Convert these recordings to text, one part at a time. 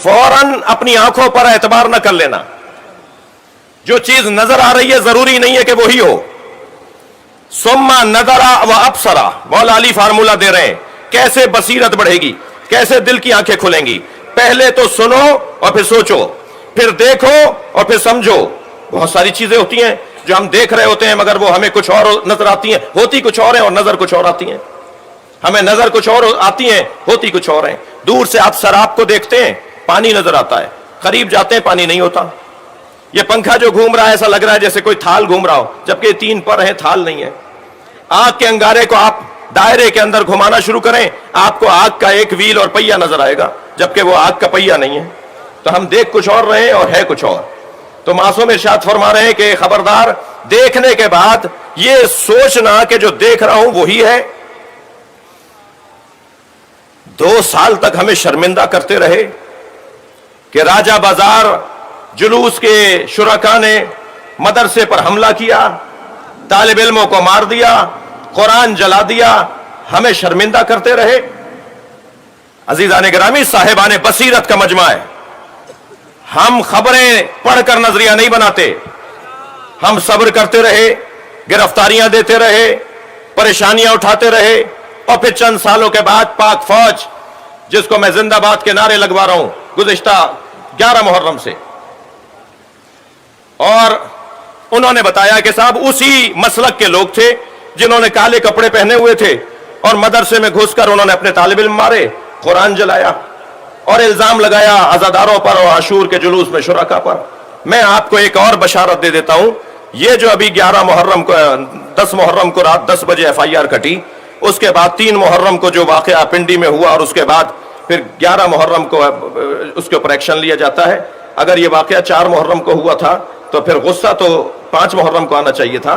फौरन अपनी आंखों पर एतबार न कर लेना। जो चीज नजर आ रही है जरूरी नहीं है कि वही हो। सुम्मा नदरा व अबसरा, मौला अली फार्मूला दे रहे हैं कैसे बसीरत बढ़ेगी, कैसे दिल की आंखें खुलेंगी। पहले तो सुनो और फिर सोचो, फिर देखो और फिर समझो। बहुत सारी चीजें होती हैं जो हम देख रहे होते हैं मगर वो हमें कुछ और नजर आती हैं, होती कुछ और है, और नजर कुछ और आती हैं। हमें नजर कुछ और आती हैं, होती कुछ और है। दूर से आप शराब को देखते हैं, पानी नजर आता है, करीब जाते हैं पानी नहीं होता। ये पंखा जो घूम रहा है ऐसा लग रहा है जैसे कोई थाल घूम रहा हो, जबकि 3 पर है, थाल नहीं है। आग के अंगारे को आप दायरे के अंदर घुमाना शुरू करें, आपको आग का एक व्हील और पहिया नजर आएगा, जबकि वो आग का पहिया नहीं है। तो हम देख कुछ और रहे हैं और है कुछ और। तो मासूम इरशाद फरमा रहे हैं कि खबरदार, देखने के बाद ये सोचना कि जो देख रहा हूं वही है। 2 साल तक हमें शर्मिंदा करते रहे कि राजा बाजार जुलूस के शुरका ने मदरसे पर हमला किया, तालिब इल्मों को मार दिया, कुरान जला दिया, हमें शर्मिंदा करते रहे। अजीजान गिरामी, साहिबान बसीरत का मजमा है। हम खबरें पढ़कर नजरिया नहीं बनाते, हम सब्र करते रहे, गिरफ्तारियां देते रहे, परेशानियां उठाते रहे, और फिर चंद सालों के बाद पाक फौज, जिसको मैं जिंदाबाद के नारे लगवा रहा हूं गुज़िश्ता 11 मुहर्रम से, और उन्होंने बताया कि साहब उसी मसलक के लोग थे जिन्होंने काले कपड़े पहने हुए थे और मदरसे में घुसकर उन्होंने अपने तालिब इल्म मारे, कुरान जलाया और इल्जाम लगाया आजादारों पर और आशूर के जुलूस में शुरका पर। मैं आपको एक और बशारत दे देता हूं, ये जो अभी 11 मुहर्रम को 10 मुहर्रम को रात 10 बजे FIR कटी, उसके बाद 3 मुहर्रम को जो वाकया पिंडी में हुआ और उसके बाद फिर 11 मुहर्रम को उसके ऊपर एक्शन लिया जाता है। अगर ये वाकया 4 मुहर्रम को हुआ था तो फिर गुस्सा तो 5 मुहर्रम को आना चाहिए था।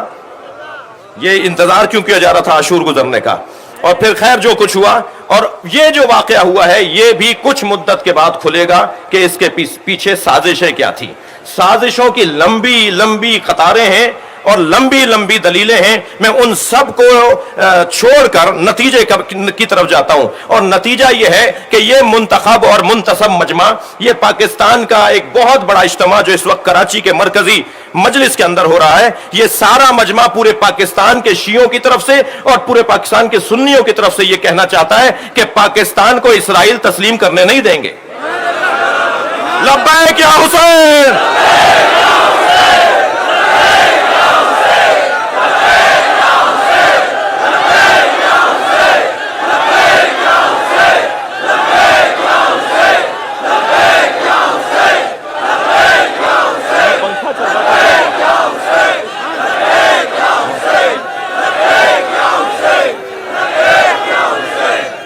ये इंतजार क्यों किया जा रहा था आशूर गुजरने का? और फिर खैर जो कुछ हुआ, और ये जो वाकया हुआ है ये भी कुछ मुद्दत के बाद खुलेगा कि इसके पीछे साजिशें क्या थी। साजिशों की लंबी लंबी कतारें हैं और लंबी लंबी दलीलें हैं। मैं उन सब को छोड़कर नतीजे की तरफ जाता हूं, और नतीजा यह है कि यह मुंतखब और मुंतसब मजमा, यह पाकिस्तान का एक बहुत बड़ा इज्तिमा जो इस वक्त कराची के मरकजी मजलिस के अंदर हो रहा है, यह सारा मजमा पूरे पाकिस्तान के शियों की तरफ से और पूरे पाकिस्तान के सुन्नियों की तरफ से यह कहना चाहता है कि पाकिस्तान को इसराइल तस्लीम करने नहीं देंगे। लब्बैक या हुसैन,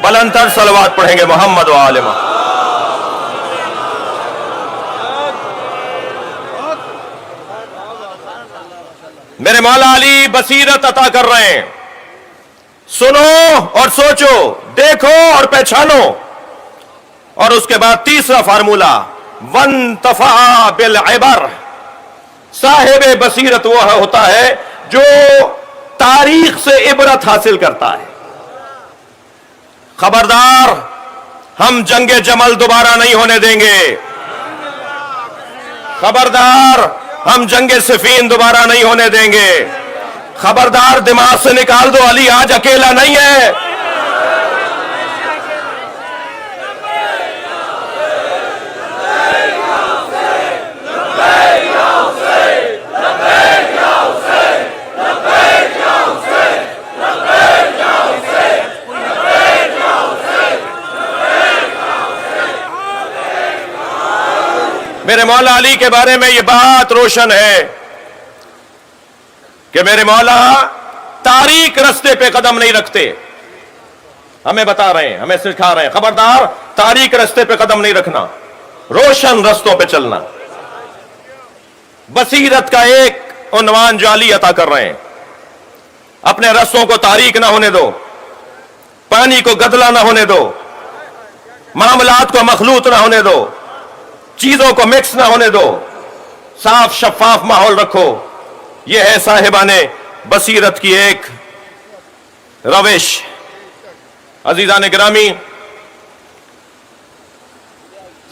बुलंदतर सलवात पढ़ेंगे मोहम्मद व आले मोहम्मद। मेरे मौला अली बसीरत अता कर रहे हैं, सुनो और सोचो, देखो और पहचानो। और उसके बाद तीसरा फार्मूला, वंतफा बिल इबर। साहिब बसीरत वो होता है जो तारीख से इबरत हासिल करता है। खबरदार, हम जंगे जमल दोबारा नहीं होने देंगे। खबरदार, हम जंगे सिफीन दोबारा नहीं होने देंगे। खबरदार, दिमाग से निकाल दो, अली आज अकेला नहीं है। मेरे मौला अली के बारे में यह बात रोशन है कि मेरे मौला तारीक रस्ते पे कदम नहीं रखते। हमें बता रहे हैं, हमें सिखा रहे हैं, खबरदार तारीक रस्ते पे कदम नहीं रखना, रोशन रस्तों पे चलना। बसीरत का एक उन्वान जाली अता कर रहे हैं। अपने रस्तों को तारीक ना होने दो, पानी को गदला ना होने दो, मामलात को मखलूत ना होने दो, चीजों को मिक्स ना होने दो, साफ शफाफ माहौल रखो। यह है साहिबाने बसीरत की एक रविश। अजीजान गिरामी,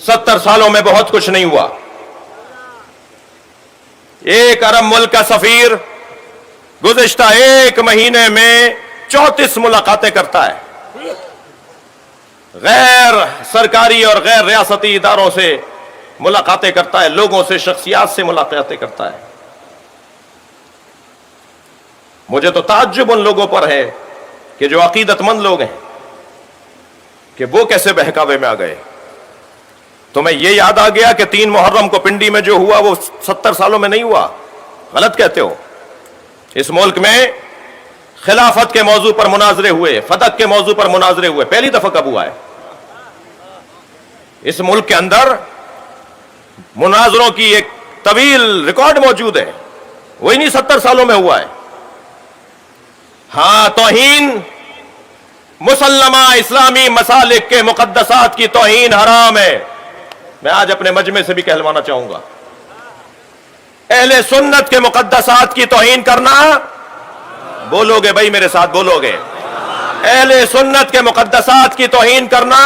70 सालों में बहुत कुछ नहीं हुआ। एक अरब मुल्क का सफीर गुज़िश्ता 1 महीने में 34 मुलाकातें करता है, गैर सरकारी और गैर रियासती इदारों से मुलाकातें करता है, लोगों से, शख्सियात से मुलाकातें करता है। मुझे तो ताज्जुब उन लोगों पर है कि जो अकीदतमंद लोग हैं कि वो कैसे बहकावे में आ गए। तुम्हें ये याद आ गया कि 3 मुहर्रम को पिंडी में जो हुआ वो 70 सालों में नहीं हुआ। गलत कहते हो। इस मुल्क में खिलाफत के मौजू पर मुनाजरे हुए, फदक के मौजू पर मुनाजरे हुए, पहली दफा कब हुआ है? इस मुल्क के अंदर मुनाजरों की एक तवील रिकॉर्ड मौजूद है, वही नहीं 70 सालों में हुआ है। हां, तौहीन मुसल्लमा इस्लामी मसालिक के मुकद्दसात की तौहीन हराम है। मैं आज अपने मजमे से भी कहलवाना चाहूंगा, अहले सुन्नत के मुकद्दसात की तौहीन करना, बोलोगे भाई मेरे साथ, बोलोगे? अहले सुन्नत के मुकद्दसात की तौहीन करना,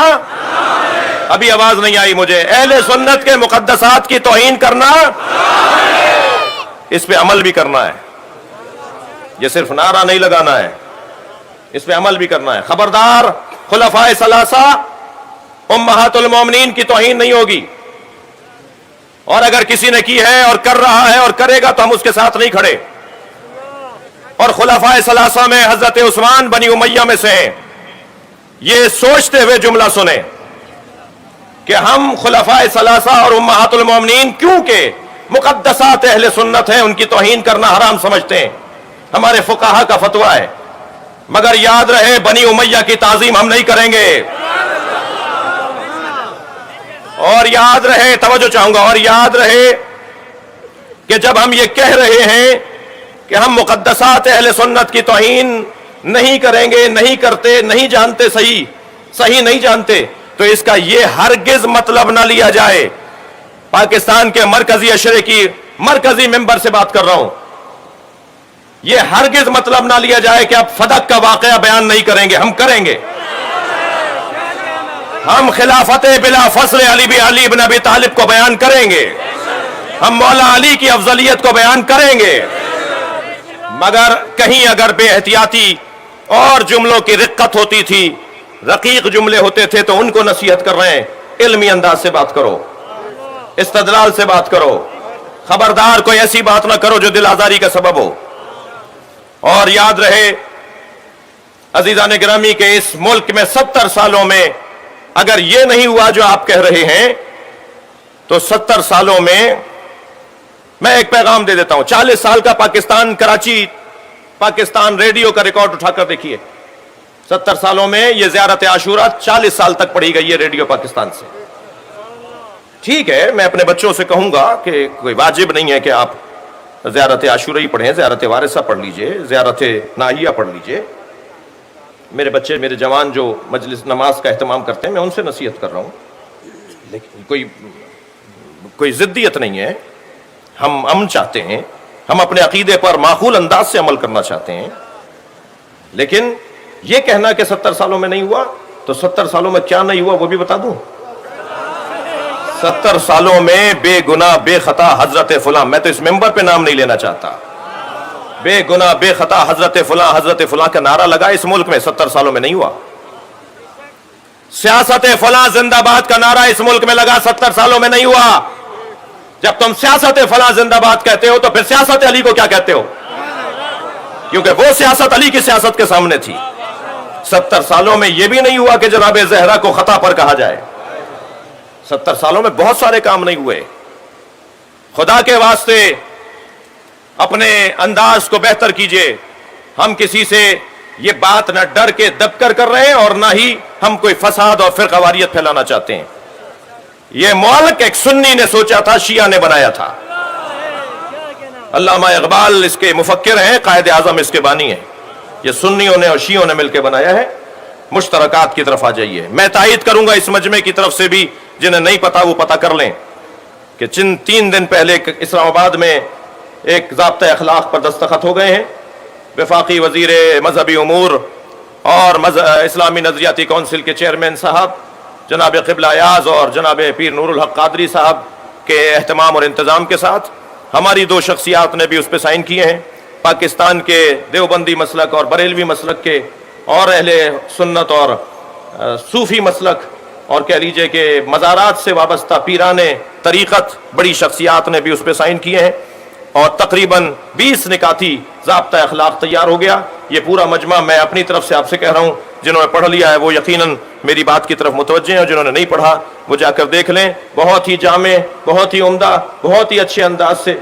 अभी आवाज नहीं आई मुझे, अहले सुन्नत के मुकद्दसात की तौहीन करना, इस पे अमल भी करना है। ये सिर्फ नारा नहीं लगाना है, इस पे अमल भी करना है। खबरदार, खुलफाए सलासा उम्महातुल मोमिनीन की तौहीन नहीं होगी, और अगर किसी ने की है और कर रहा है और करेगा तो हम उसके साथ नहीं खड़े। और खुलफाए सलासा में हजरत उस्मान बनी उमैया में से हैं, ये सोचते हुए जुमला सुने कि हम खुलफाए सलासा और उम्महातुल मोमिनीन क्योंकि मुकद्दसात अहले सुन्नत हैं, उनकी तौहीन करना हराम समझते हैं। हमारे फुकाहा का फतवा है। मगर याद रहे, बनी उमैया की ताजीम हम नहीं करेंगे। और याद रहे, तवज्जो चाहूंगा, और याद रहे कि जब हम ये कह रहे हैं कि हम मुकद्दसात अहले सुन्नत की तौहीन नहीं करेंगे, नहीं करते, नहीं जानते, सही नहीं जानते, तो इसका ये हरगिज मतलब ना लिया जाए। पाकिस्तान के मरकजी अशरे की मरकजी मेंबर से बात कर रहा हूं, ये हरगिज मतलब ना लिया जाए कि आप फदक का वाकया बयान नहीं करेंगे। हम करेंगे। हम खिलाफत बिला फस्ल अली इब्न अबी तालिब को बयान करेंगे, हम मौला अली की अफजलियत को बयान करेंगे। मगर कहीं अगर बेहतियाती और जुमलों की रिक्कत होती थी, रकीक जुमले होते थे, तो उनको नसीहत कर रहे हैं, इल्मी अंदाज से बात करो, इस्तदलाल से बात करो। खबरदार कोई ऐसी बात ना करो जो दिल आजारी का सबब हो। और याद रहे अजीजान गिरामी के इस मुल्क में 70 सालों में अगर यह नहीं हुआ जो आप कह रहे हैं, तो 70 सालों में मैं एक पैगाम दे देता हूं। 40 साल का पाकिस्तान, कराची पाकिस्तान रेडियो का रिकॉर्ड उठाकर देखिए। 70 सालों में यह ज़ियारत आशूरा 40 साल तक पढ़ी गई है रेडियो पाकिस्तान से। ठीक है, मैं अपने बच्चों से कहूंगा कि कोई वाजिब नहीं है कि आप ज़ियारत आशूरा ही पढ़ें, ज़ियारत वारिसा पढ़ लीजिए, ज़ियारत नाहिया पढ़ लीजिए। मेरे बच्चे, मेरे जवान जो मजलिस नमाज का एहतमाम करते हैं, मैं उनसे नसीहत कर रहा हूं, लेकिन कोई जिद्दियत नहीं है। हम अमन चाहते हैं, हम अपने अकीदे पर माकूल अंदाज से अमल करना चाहते हैं। लेकिन यह कहना कि 70 सालों में नहीं हुआ, तो 70 सालों में क्या नहीं हुआ वो भी बता दूं। 70 सालों में बेगुनाह बेखता हजरत फुला, मैं तो इस मेंबर पे नाम नहीं लेना चाहता, बेगुनाह बेखता हजरत फुला का नारा लगा इस मुल्क में, 70 सालों में नहीं हुआ। सियासत फला जिंदाबाद का नारा इस मुल्क में लगा, 70 सालों में नहीं हुआ। जब तुम सियासत फला जिंदाबाद कहते हो तो फिर सियासत अली को क्या कहते हो? क्योंकि वो सियासत अली की सियासत के सामने थी। 70 सालों में यह भी नहीं हुआ कि जनाब ज़हरा को खता पर कहा जाए। 70 सालों में बहुत सारे काम नहीं हुए। खुदा के वास्ते अपने अंदाज को बेहतर कीजिए। हम किसी से ये बात न डर के दबकर कर रहे हैं और ना ही हम कोई फसाद और फिरकावारियत फैलाना चाहते हैं। यह मुल्क एक सुन्नी ने सोचा था, शिया ने बनाया था। अल्लामा इकबाल इसके मुफक्किर हैं, कायद आजम इसके बानी हैं। ये सुन्नियों ने और शियों ने मिलकर बनाया है। मुश्तरकात की तरफ आ जाइए। मैं तायद करूंगा इस मजमे की तरफ से भी, जिन्हें नहीं पता वो पता कर लें कि 3 दिन पहले इस्लामाबाद में एक ज़ाब्ता अखलाक पर दस्तखत हो गए हैं। वफाकी वजीर मजहबी उमूर और इस्लामी नजरियाती कौंसिल के चेयरमैन साहब जनाब क़िबला अयाज़ और जनाब पीर नूरुल हक क़ादरी साहब के एहतमाम और इंतज़ाम के साथ हमारी दो शख्सियात ने भी उस पर साइन किए हैं, पाकिस्तान के देवबंदी मसलक और बरेलवी मसलक के और अहले सुन्नत और सूफ़ी मसलक और कह लीजिए कि मज़ारात से वाबस्ता पीराने तरीक़त बड़ी शख्सियात ने भी उस पर साइन किए हैं और तकरीबन 20 निकाती ज़ाब्ता अखलाक तैयार हो गया। ये पूरा मजमा मैं अपनी तरफ से आपसे कह रहा हूँ, जिन्होंने पढ़ लिया है वो यकीनन मेरी बात की तरफ मुतवज्जे हैं, जिन्होंने नहीं पढ़ा वो जाकर देख लें। बहुत ही जामे, बहुत ही उम्दा, बहुत ही अच्छे अंदाज से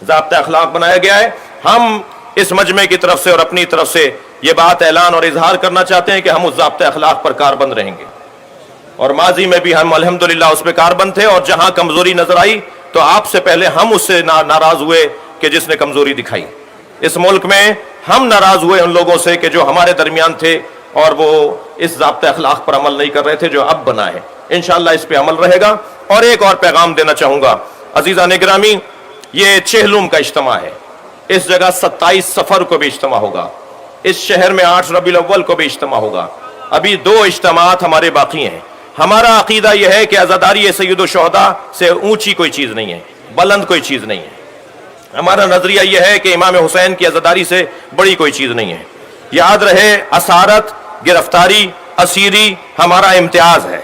ज़ाब्ता अखलाक बनाया गया है। हम इस मजमे की तरफ से और अपनी तरफ से ये बात ऐलान और इजहार करना चाहते हैं कि हम उस ज़ाब्ता अखलाक पर कारबंद रहेंगे और माजी में भी हम अल्हम्दुलिल्लाह उस पर कारबंद थे और जहाँ कमज़ोरी नजर आई तो आपसे पहले हम उससे नाराज हुए कि जिसने कमजोरी दिखाई। इस मुल्क में हम नाराज हुए उन लोगों से कि जो हमारे दरमियान थे और वो इस ज़ाब्ते अखलाक पर अमल नहीं कर रहे थे जो अब बना है। इंशाअल्लाह इस पे अमल रहेगा। और एक और पैगाम देना चाहूंगा अजीज़ान गिरामी, ये चेहलुम का इज्तिमा है, इस जगह 27 सफर को भी इज्तिमा होगा, इस शहर में 8 रबीउल अव्वल को भी इज्तिमा होगा। अभी 2 इज्तिमात हमारे बाकी हैं। हमारा अकीदा यह है कि अज़ादारी सय्यदुश शुहदा से ऊंची कोई चीज़ नहीं है, बुलंद कोई चीज़ नहीं है। हमारा नजरिया यह है कि इमाम हुसैन की अज़ादारी से बड़ी कोई चीज़ नहीं है। याद रहे, असारत, गिरफ्तारी, असीरी हमारा इम्तियाज़ है,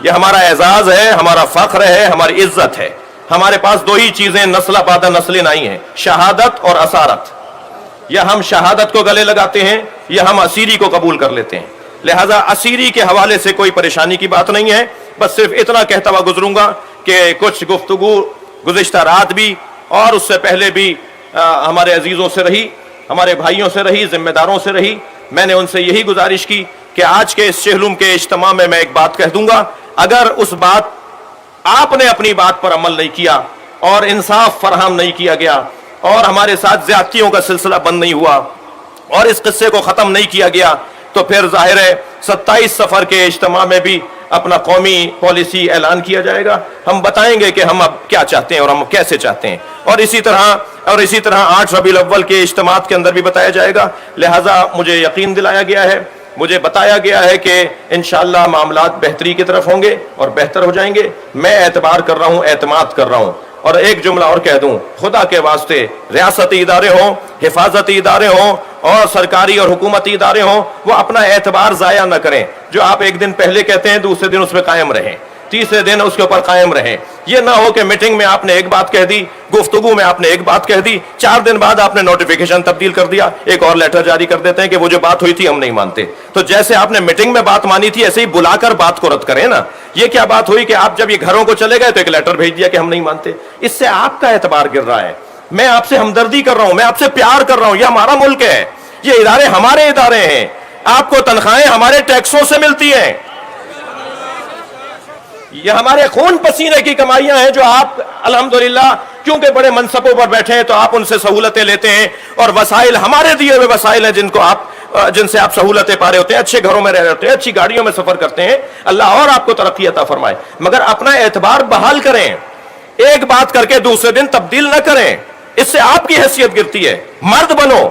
यह हमारा एजाज़ है, हमारा फ़ख्र है, हमारी इज्जत है। हमारे पास 2 ही चीज़ें नस्ल पादा नस्लें नहीं हैं, शहादत और असारत। या हम शहादत को गले लगाते हैं या हम असीरी को कबूल कर लेते हैं। लिहाजा असीरी के हवाले से कोई परेशानी की बात नहीं है। बस सिर्फ इतना कहता हुआ गुजरूंगा कि कुछ गुफ्तगू गुज़िश्ता रात भी और उससे पहले भी हमारे अजीज़ों से रही, हमारे भाइयों से रही, जिम्मेदारों से रही। मैंने उनसे यही गुजारिश की कि आज के इस चेहलुम के इज्तिमा में मैं एक बात कह दूंगा, अगर उस बात आपने अपनी बात पर अमल नहीं किया और इंसाफ फराहम नहीं किया गया और हमारे साथ ज्यादतियों का सिलसिला बंद नहीं हुआ और इस किस्से को ख़त्म नहीं किया गया तो फिर जाहिर है 27 सफ़र के इज्तिमा में भी अपना कौमी पॉलिसी ऐलान किया जाएगा। हम बताएंगे कि हम अब क्या चाहते हैं और हम कैसे चाहते हैं और इसी तरह 8 रबीउल अव्वल के इज्तिमात के अंदर भी बताया जाएगा। लिहाजा मुझे यकीन दिलाया गया है, मुझे बताया गया है कि इंशाअल्लाह मामलात बेहतरी की तरफ होंगे और बेहतर हो जाएंगे। मैं एतबार कर रहा हूँ, एतमाद कर रहा हूँ। और एक जुमला और कह दूं, खुदा के वास्ते रियासती इदारे हों, हिफाजती इदारे हों और सरकारी और हुकूमती इदारे हों, वो अपना एतबार ज़ाया न करें। जो आप एक दिन पहले कहते हैं दूसरे दिन उस पर कायम रहें, तीसरे दिन उसके ऊपर कायम रहें। ये ना हो कि मीटिंग में आपने एक बात कह दी, गुफ्तगू में आपने एक बात कह दी, 4 दिन बाद आपने नोटिफिकेशन तब्दील कर दिया, एक और लेटर जारी कर देते हैं कि वो जो बात हुई थी हम नहीं मानते। तो जैसे आपने मीटिंग में बात मानी थी ऐसे ही बुलाकर बात को रद्द करें ना। ये क्या बात हुई कि आप जब ये घरों को चले गए तो एक लेटर भेज दिया कि हम नहीं मानते। इससे आपका एतबार गिर रहा है। मैं आपसे हमदर्दी कर रहा हूं, मैं आपसे प्यार कर रहा हूं। यह हमारा मुल्क है, ये इदारे हमारे इदारे हैं। आपको तनख्वाहें हमारे टैक्सों से मिलती हैं, ये हमारे खून पसीने की कमाइयां हैं जो आप अल्हम्दुलिल्लाह क्योंकि बड़े मनसबों पर बैठे हैं तो आप उनसे सहूलतें लेते हैं और वसाइल हमारे दिए हुए वसाइल हैं जिनसे आप सहूलतें पा रहे होते हैं, अच्छे घरों में रह रहे होते हैं, अच्छी गाड़ियों में सफर करते हैं। अल्लाह और आपको तरक्की अता फरमाए, मगर अपना एतबार बहाल करें। एक बात करके दूसरे दिन तब्दील न करें, इससे आपकी हैसियत गिरती है। मर्द बनो।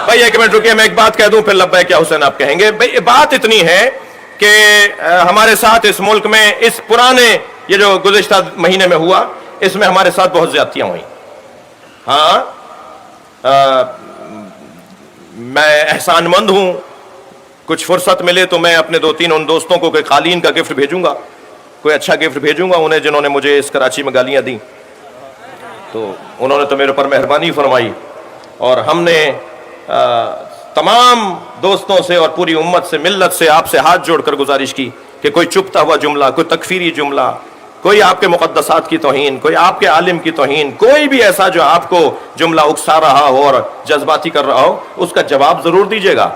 भाई 1 मिनट रुकिए, मैं एक बात कह दूं फिर लब्बैक क्या हुसैन आप कहेंगे। भाई बात इतनी है कि हमारे साथ इस मुल्क में इस पुराने ये जो गुज़िश्ता महीने में हुआ इसमें हमारे साथ बहुत ज्यादतियां हुई। हाँ, मैं एहसानमंद हूं। कुछ फुर्सत मिले तो मैं अपने 2-3 उन दोस्तों को कोई कालीन का गिफ्ट भेजूंगा, कोई अच्छा गिफ्ट भेजूंगा उन्हें जिन्होंने मुझे इस कराची में गालियां दी। तो उन्होंने तो मेरे ऊपर मेहरबानी फरमाई और हमने तमाम दोस्तों से और पूरी उम्मत से, मिल्लत से, आपसे हाथ जोड़कर गुजारिश की कि कोई चुपता हुआ जुमला, कोई तकफीरी जुमला, कोई आपके मुक़द्दसात की तौहीन, कोई आपके आलिम की तौहीन, कोई भी ऐसा जो आपको जुमला उकसा रहा हो और जज्बाती कर रहा हो, उसका जवाब जरूर दीजिएगा।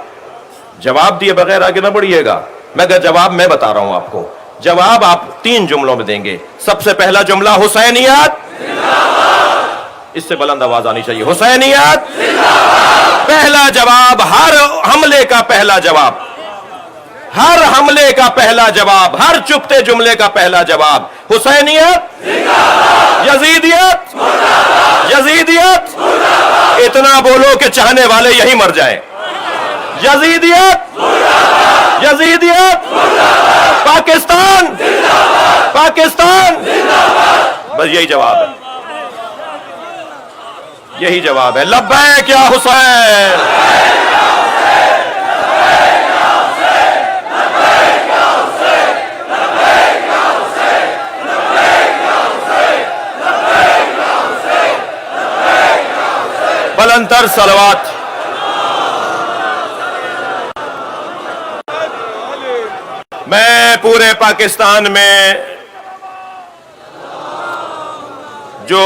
जवाब दिए बगैर आगे न बढ़िएगा। मगर जवाब मैं बता रहा हूं आपको, जवाब आप 3 जुमलों में देंगे। सबसे पहला जुमला हुसैनियत, इससे बुलंद आवाज आनी चाहिए, हुसैनियत। पहला जवाब, हर हमले का पहला जवाब हर हमले का पहला जवाब, हर चुपते जुमले का पहला जवाब हुसैनियत, यजीदियत, यजीदियत। इतना बोलो कि चाहने वाले यही मर जाएं। यजीदियत, यजीदियत, पाकिस्तान, पाकिस्तान। बस यही जवाब है, यही जवाब है। लब्बैक या हुसैन। बुलंदतर सलवात। मैं पूरे पाकिस्तान में जो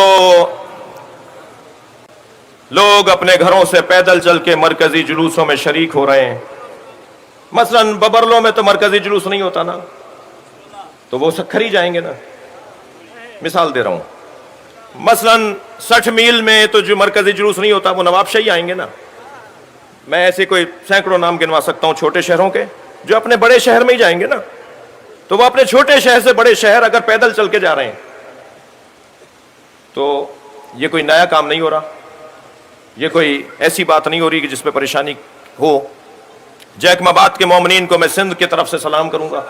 लोग अपने घरों से पैदल चल के मरकजी जुलूसों में शरीक हो रहे हैं, मसलन बबरलों में तो मरकजी जुलूस नहीं होता ना, तो वो सखरी जाएंगे ना। मिसाल दे रहा हूं, मसलन 60 मील में तो जो मरकजी जुलूस नहीं होता वो नवाबशाही आएंगे ना। मैं ऐसे कोई सैकड़ों नाम गिनवा सकता हूं छोटे शहरों के, जो अपने बड़े शहर में ही जाएंगे ना। तो वो अपने छोटे शहर से बड़े शहर अगर पैदल चल के जा रहे हैं तो ये कोई नया काम नहीं हो रहा, ये कोई ऐसी बात नहीं हो रही कि जिस पे परेशानी हो। जैकमाबाद के मोमिनीन को मैं सिंध की तरफ से सलाम करूंगा,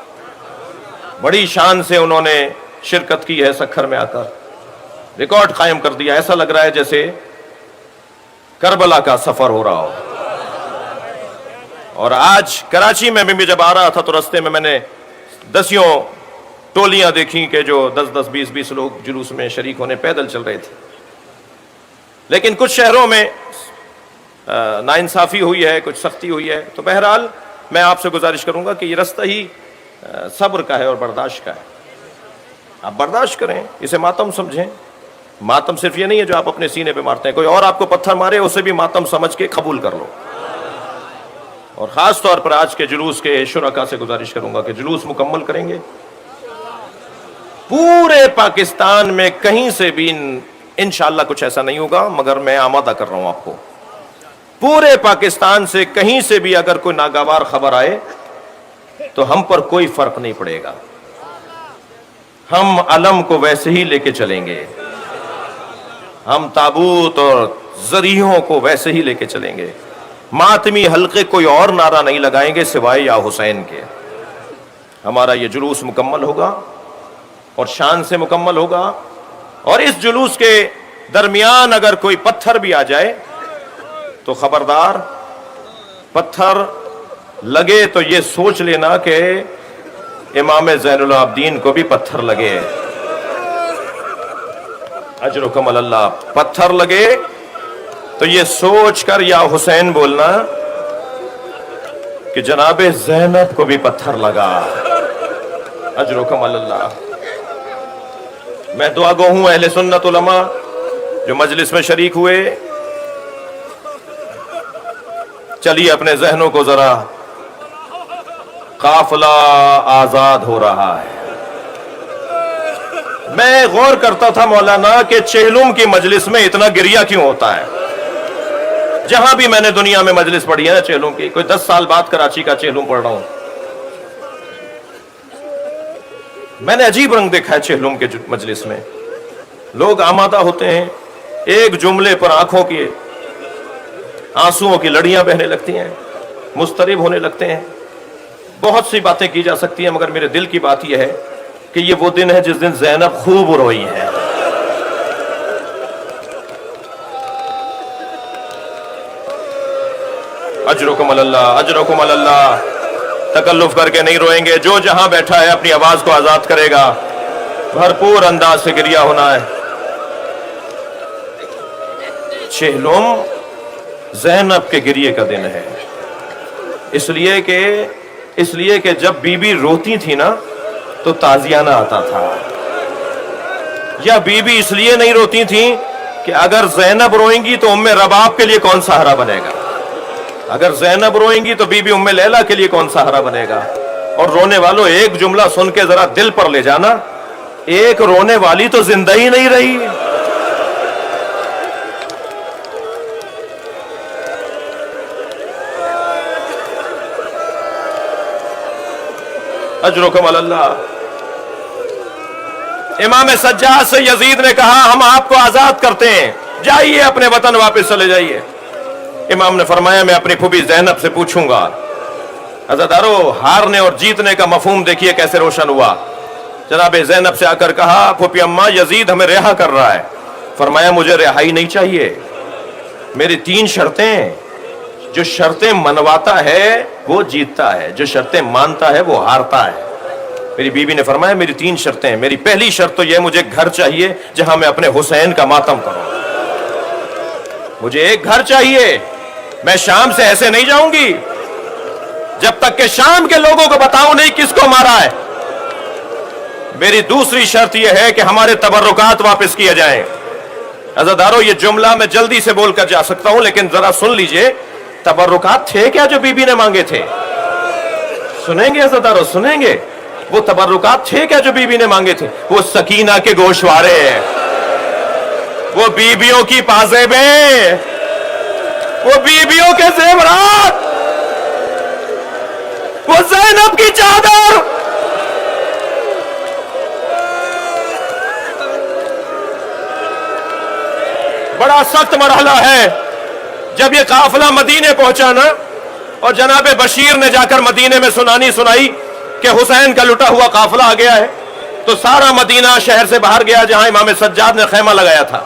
बड़ी शान से उन्होंने शिरकत की है, सखर में आकर रिकॉर्ड कायम कर दिया। ऐसा लग रहा है जैसे करबला का सफर हो रहा हो। और आज कराची में भी जब आ रहा था तो रास्ते में मैंने दसियों टोलियां देखी कि जो 10-10, 20-20 लोग जुलूस में शरीक होने पैदल चल रहे थे। लेकिन कुछ शहरों में नाइंसाफी हुई है, कुछ सख्ती हुई है। तो बहरहाल मैं आपसे गुजारिश करूंगा कि ये रास्ता ही सब्र का है और बर्दाश्त का है। आप बर्दाश्त करें, इसे मातम समझें। मातम सिर्फ ये नहीं है जो आप अपने सीने पे मारते हैं, कोई और आपको पत्थर मारे उसे भी मातम समझ के कबूल कर लो। और खास तौर पर आज के जुलूस के शुरका से गुजारिश करूंगा कि जुलूस मुकम्मल करेंगे। पूरे पाकिस्तान में कहीं से भी इंशाअल्लाह कुछ ऐसा नहीं होगा, मगर मैं आमादा कर रहा हूं आपको। पूरे पाकिस्तान से कहीं से भी अगर कोई नागवार खबर आए तो हम पर कोई फर्क नहीं पड़ेगा, हम अलम को वैसे ही लेके चलेंगे, हम ताबूत और जरियों को वैसे ही लेके चलेंगे। मातमी हल्के कोई और नारा नहीं लगाएंगे सिवाय या हुसैन के। हमारा ये जुलूस मुकम्मल होगा और शान से मुकम्मल होगा। और इस जुलूस के दरमियान अगर कोई पत्थर भी आ जाए तो खबरदार, पत्थर लगे तो ये सोच लेना कि इमाम ज़ैनुल आबिदीन को भी पत्थर लगे। अजरुकुम अल्लाह। पत्थर लगे तो ये सोच कर या हुसैन बोलना कि जनाबे ज़ैनब को भी पत्थर लगा। अजरुकुम अल्लाह। मैं दुआ गो हूं अहले सुन्नत उलमा जो मजलिस में शरीक हुए, चलिए अपने जहनों को जरा, काफिला आजाद हो रहा है। मैं गौर करता था मौलाना कि चेहलुम की मजलिस में इतना गिरिया क्यों होता है। जहां भी मैंने दुनिया में मजलिस पढ़ी है ना चेहलुम की, कोई 10 साल बाद कराची का चेहलुम पढ़ रहा हूं, मैंने अजीब रंग देखा है चेहलुम के मजलिस में। लोग आमादा होते हैं, एक जुमले पर आंखों की आंसुओं की लड़ियां बहने लगती हैं, मुस्तरिब होने लगते हैं। बहुत सी बातें की जा सकती हैं, मगर मेरे दिल की बात यह है कि ये वो दिन है जिस दिन ज़ैनब खूब रोई है। अजरुकुम अल्लाह, अजरुकुम अल्लाह। तकल्लुफ करके नहीं रोएंगे, जो जहां बैठा है अपनी आवाज को आजाद करेगा, भरपूर अंदाज से गिरिया होना है। चेहलुम ज़ैनब के गिरिये का दिन है, इसलिए कि जब बीबी रोती थी ना तो ताजियाना आता था। या बीबी इसलिए नहीं रोती थी कि अगर ज़ैनब रोएंगी तो उम्मे रबाब के लिए कौन सहारा बनेगा, अगर ज़ैनब रोएंगी तो बीबी उम्मे लैला के लिए कौन सहारा बनेगा। और रोने वालों, एक जुमला सुन के जरा दिल पर ले जाना, एक रोने वाली तो जिंदा ही नहीं रही। अजरुकुम अल्लाह। इमाम सज्जाद से यजीद ने कहा हम आपको आजाद करते हैं, जाइए अपने वतन वापस चले जाइए। इमाम ने फरमाया मैं अपनी फूफी ज़ैनब से पूछूंगा। अज़ादारो, हारने और जीतने का मफहूम देखिए कैसे रोशन हुआ। जनाब ज़ैनब से आकर कहा फूफी अम्मा यजीद हमें रिहा कर रहा है। फरमाया मुझे रिहाई नहीं चाहिए, मेरी 3 शर्तें, जो शर्तें मनवाता है वो जीतता है, जो शर्तें मानता है वो हारता है। मेरी बीवी ने फरमाया मेरी 3 शर्तें हैं। मेरी पहली शर्त तो यह मुझे घर चाहिए जहां मैं अपने हुसैन का मातम करूं। मुझे एक घर चाहिए, मैं शाम से ऐसे नहीं जाऊंगी जब तक कि शाम के लोगों को बताऊं नहीं किसको मारा है। मेरी दूसरी शर्त यह है कि हमारे तबर्रुकात वापस किए जाएं। अज़ादारो, ये जुमला मैं जल्दी से बोलकर जा सकता हूं, लेकिन जरा सुन लीजिए। तबर्रुकात थे क्या जो बीबी ने मांगे थे? सुनेंगे अज़ादारो, सुनेंगे। वो तबर्रुकात थे क्या जो बीबी ने मांगे थे? वो सकीना के गोशवारे, वो बीबियों की पाजेबें, वो बीबियों के जेवरात, वो ज़ैनब की चादर। बड़ा सख्त मरहला है। जब ये काफिला मदीने पहुंचा ना, और जनाब बशीर ने जाकर मदीने में सुनानी सुनाई कि हुसैन का लुटा हुआ काफिला आ गया है, तो सारा मदीना शहर से बाहर गया जहां इमाम सज्जाद ने खैमा लगाया था।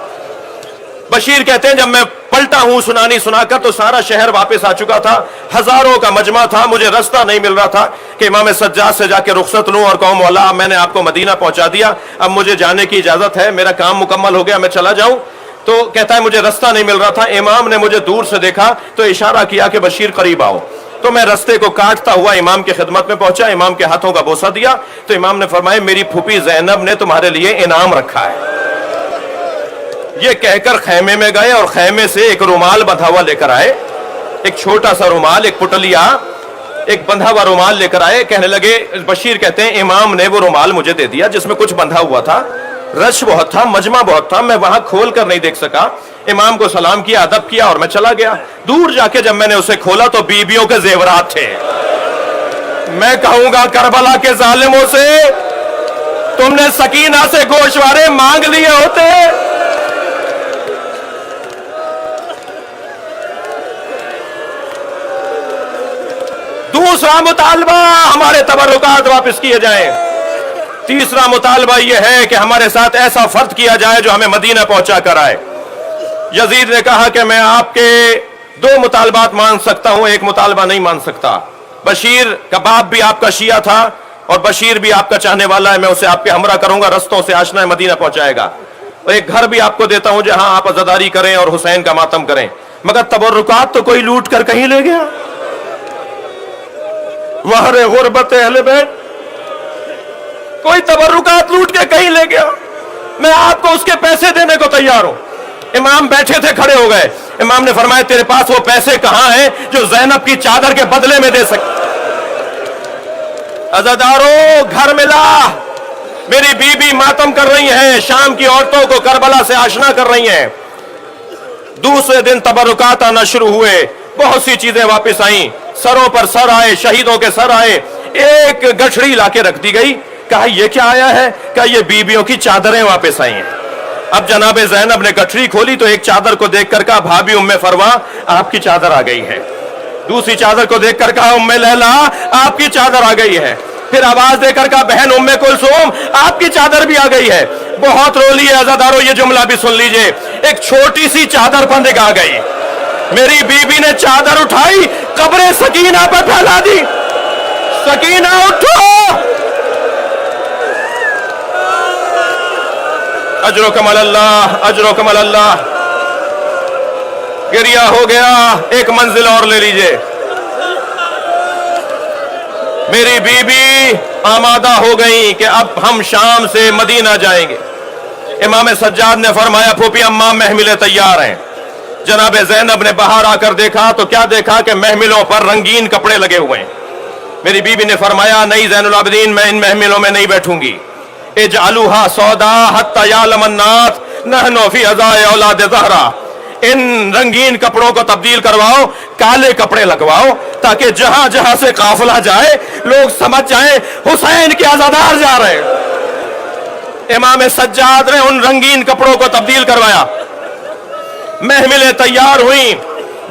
बशीर कहते हैं जब मैं पलटा हूं सुनानी सुनाकर तो सारा शहर वापस आ चुका था, हजारों का मजमा था, मुझे रास्ता नहीं मिल रहा था कि इमाम सज्जाद से जाके रुखसत लूं और कहूं मौला मैंने आपको मदीना पहुंचा दिया, अब मुझे जाने की इजाजत है, मेरा काम मुकम्मल हो गया, मैं चला जाऊं। तो कहता है मुझे रास्ता नहीं मिल रहा था। इमाम ने मुझे दूर से देखा तो इशारा किया कि बशीर करीब आओ। तो मैं रास्ते को काटता हुआ इमाम की खिदमत में पहुंचा, इमाम के हाथों का बोसा दिया तो इमाम ने फरमाया मेरी फूफी ज़ैनब ने तुम्हारे लिए इनाम रखा है। ये कहकर खैमे में गए और खैमे से एक रुमाल बंधा हुआ लेकर आए, एक छोटा सा रुमाल, एक पुटलिया, एक बंधा हुआ रुमाल लेकर आए। कहने लगे, बशीर कहते हैं इमाम ने वो रुमाल मुझे दे दिया जिसमें कुछ बंधा हुआ था, रश बहुत था, मजमा बहुत था, मैं वहां खोल कर नहीं देख सका। इमाम को सलाम किया, अदब किया और मैं चला गया। दूर जाके जब मैंने उसे खोला तो बीबियों के जेवरात थे। मैं कहूंगा करबला के जालिमों से तुमने सकीना से गोशवारे मांग लिए होते। दूसरा मुतालबा हमारे तबर्रुकात वापस किए जाएं। तीसरा मुतालबा यह है कि हमारे साथ ऐसा फर्द किया जाए जो हमें मदीना पहुंचा कर आए। यजीद ने कहा कि मैं आपके 2 मुतालबात मान सकता हूं, एक मुतालबा नहीं मान सकता। बशीर का बाप भी आपका शिया था और बशीर भी आपका चाहने वाला है, मैं उसे आपके हमरा करूंगा, रस्तों से आशना मदीना पहुंचाएगा। और एक घर भी आपको देता हूं जहां आप अज़ादारी करें और हुसैन का मातम करें। मगर तबर्रुकात तो कोई लूट कर कहीं ले गया। वहरे गुरबत अहले बैत, कोई तबर्रुकात लूट के कहीं ले गया, मैं आपको उसके पैसे देने को तैयार हूं। इमाम बैठे थे, खड़े हो गए। इमाम ने फरमाया तेरे पास वो पैसे कहां हैं जो ज़ैनब की चादर के बदले में दे सके? अज़ादारो, घर मिला, मेरी बीबी मातम कर रही है, शाम की औरतों को करबला से आशना कर रही हैं। दूसरे दिन तबर्रुकात आना शुरू हुए, बहुत सी चीजें वापस आई, सरों पर सर आए, शहीदों के सर आए। एक गठड़ी लाके रख दी गई, कहा ये क्या आया है? कहा ये बीबियों की चादरें वापस आई हैं। अब जनाब ज़ैनब ने गठड़ी खोली तो एक चादर को देखकर कहा भाभी उम्मे फरवा आपकी चादर आ गई है। दूसरी चादर को देखकर कहा उम्मे लैला आपकी चादर आ गई है। फिर आवाज देकर कहा बहन उम्मे कुलसूम आपकी चादर भी आ गई है। बहुत रोली है अज़ादारो, ये जुमला भी सुन लीजिए। एक छोटी सी चादर बंद आ गई, मेरी बीबी ने चादर उठाई, कब्रे सकीना पर फैला दी। सकीना उठो, अजरो कमल अल्लाह, अजरो कमल अल्लाह। गिरिया हो गया, एक मंजिल और ले लीजिए। मेरी बीबी आमादा हो गई कि अब हम शाम से मदीना जाएंगे। इमाम सज्जाद ने फरमाया फूफी अम्मा महमिलें तैयार हैं। जनाब ज़ैनब ने बाहर आकर देखा तो क्या देखा कि महमिलों पर रंगीन कपड़े लगे हुए हैं। मेरी बीबी ने फरमाया नहीं ज़ैनुल आबिदीन, मैं इन महमिलों में नहीं बैठूंगी। इजअलूहा सौदा हत्ता यालम अन्नास नहनु फी अज़ाए औलाद ज़हरा। इन रंगीन कपड़ों को तब्दील करवाओ, काले कपड़े लगवाओ, ताकि जहां जहां से काफिला जाए लोग समझ जाएं हुसैन के अज़ादार जा रहे हैं। इमाम सज्जाद ने उन रंगीन कपड़ों को तब्दील करवाया। महमिलें तैयार हुई,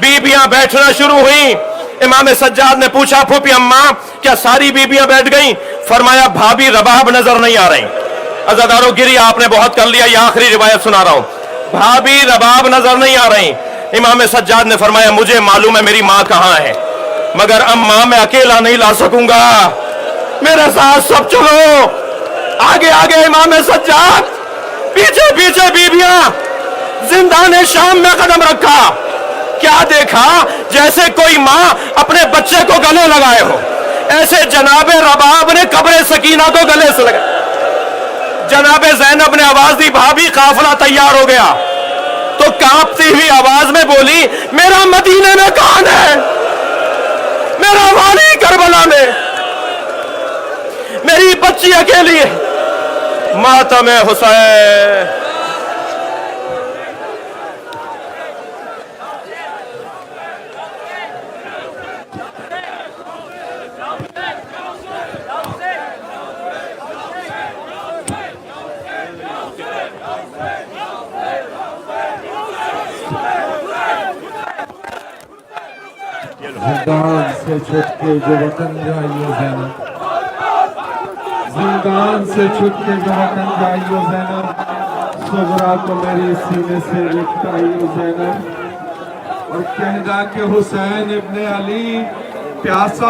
बीबियां बैठना शुरू हुई। इमाम सज्जाद ने पूछा, फूफी अम्मा क्या सारी बीबियां बैठ गईं? फरमाया, भाभी रबाब नजर नहीं आ रही। अज़ादारों गिरी आपने बहुत कर लिया, ये आखिरी रिवायत सुना रहा हूं। भाभी रबाब नजर नहीं आ रही। इमाम सज्जाद ने फरमाया, मुझे मालूम है मेरी माँ कहाँ है, मगर अम्मा मैं अकेला नहीं ला सकूंगा, मेरे साथ सब चलो। आगे आगे इमाम सज्जाद, पीछे पीछे बीबियां। जिंदाने शाम में कदम रखा, क्या देखा? जैसे कोई माँ अपने बच्चे को गले लगाए हो, ऐसे जनाबे रबाब ने कब्र सकीना को गले से लगाया। जनाबे ज़ैनब ने आवाज दी, भाभी काफिला तैयार हो गया। तो कांपती हुई आवाज में बोली, मेरा मदीने में कौन है? मेरा वाली करबला में, मेरी बच्ची अकेली है। मातम हुसैन। जिंदान से छुट के जो वतन जाइयो ज़ैनब, जिंदान से छुट के जो वतन जाइयो ज़ैनब, सुगरा को मेरी सीने से लिपटाइयो ज़ैनब। और कहना कि हुसैन इब्ने अली प्यासा